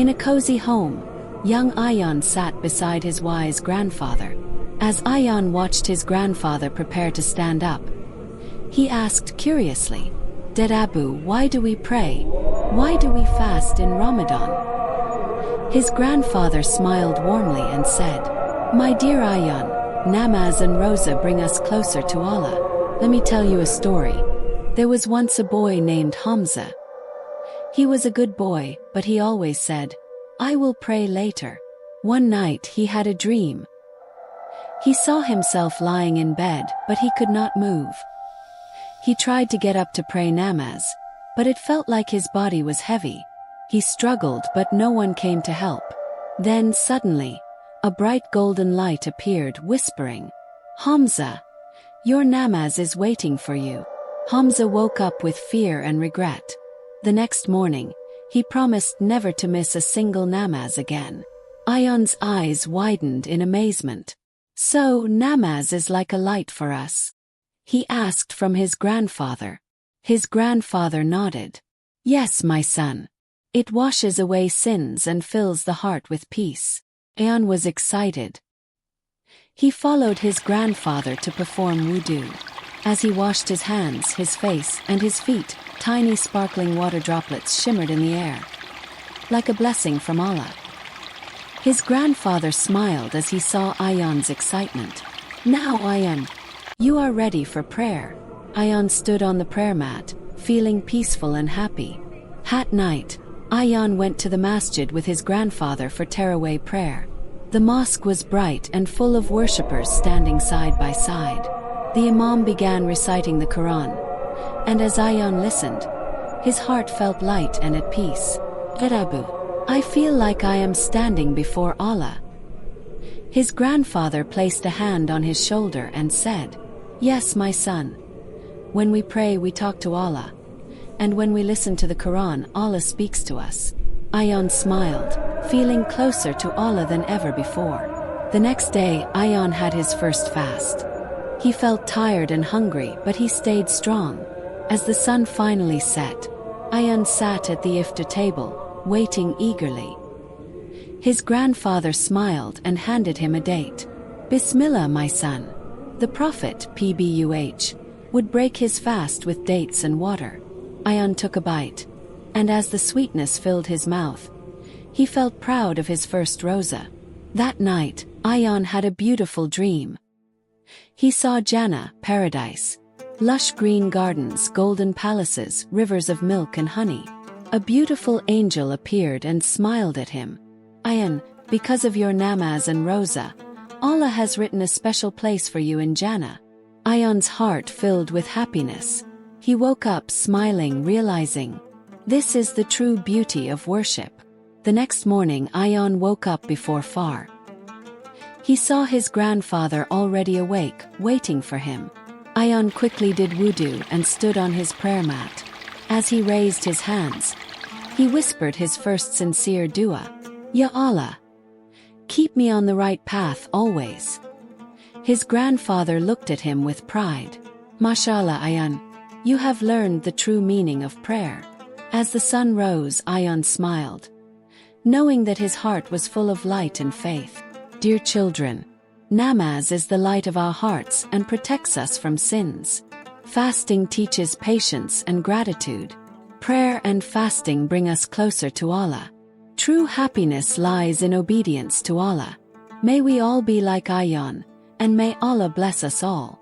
In a cozy home, young Ayyan sat beside his wise grandfather. As Ayyan watched his grandfather prepare to stand up, he asked curiously, "Dad Abu, why do we pray? Why do we fast in Ramadan?" His grandfather smiled warmly and said, "My dear Ayyan, namaz and roza bring us closer to Allah. Let me tell you a story. There was once a boy named Hamza. He was a good boy, but he always said, 'I will pray later.' One night he had a dream. He saw himself lying in bed, but he could not move. He tried to get up to pray namaz, but it felt like his body was heavy. He struggled, but no one came to help. Then suddenly, a bright golden light appeared, whispering, 'Hamza, your namaz is waiting for you.' Hamza woke up with fear and regret. The next morning, he promised never to miss a single namaz again. Ayyan's eyes widened in amazement. "So, namaz is like a light for us?" he asked from his grandfather. His grandfather nodded. "Yes, my son. It washes away sins and fills the heart with peace." Ayyan was excited. He followed his grandfather to perform wudu. As he washed his hands, his face, and his feet, tiny sparkling water droplets shimmered in the air, like a blessing from Allah. His grandfather smiled as he saw Ayyan's excitement. "Now, Ayyan, you are ready for prayer." Ayyan stood on the prayer mat, feeling peaceful and happy. At night, Ayyan went to the masjid with his grandfather for Tarawih prayer. The mosque was bright and full of worshippers standing side by side. The Imam began reciting the Quran, and as Ayyan listened, his heart felt light and at peace. "Abu, I feel like I am standing before Allah." His grandfather placed a hand on his shoulder and said, "Yes, my son. When we pray, we talk to Allah. And when we listen to the Quran, Allah speaks to us." Ayyan smiled, feeling closer to Allah than ever before. The next day, Ayyan had his first fast. He felt tired and hungry, but he stayed strong. As the sun finally set, Ayyan sat at the iftar table, waiting eagerly. His grandfather smiled and handed him a date. "Bismillah, my son." The Prophet, PBUH, would break his fast with dates and water. Ayyan took a bite, and as the sweetness filled his mouth, he felt proud of his first roza. That night, Ayyan had a beautiful dream. He saw Jannah, paradise, lush green gardens, golden palaces, rivers of milk and honey. A beautiful angel appeared and smiled at him. "Ayyan, because of your namaz and roza, Allah has written a special place for you in Jannah." Ayyan's heart filled with happiness. He woke up smiling, realizing, this is the true beauty of worship. The next morning, Ayyan woke up before far. He saw his grandfather already awake, waiting for him. Ayyan quickly did wudu and stood on his prayer mat. As he raised his hands, he whispered his first sincere dua, "Ya Allah, keep me on the right path always." His grandfather looked at him with pride. "Mashallah, Ayyan, you have learned the true meaning of prayer." As the sun rose, Ayyan smiled, knowing that his heart was full of light and faith. Dear children, namaz is the light of our hearts and protects us from sins. Fasting teaches patience and gratitude. Prayer and fasting bring us closer to Allah. True happiness lies in obedience to Allah. May we all be like Ayyan, and may Allah bless us all.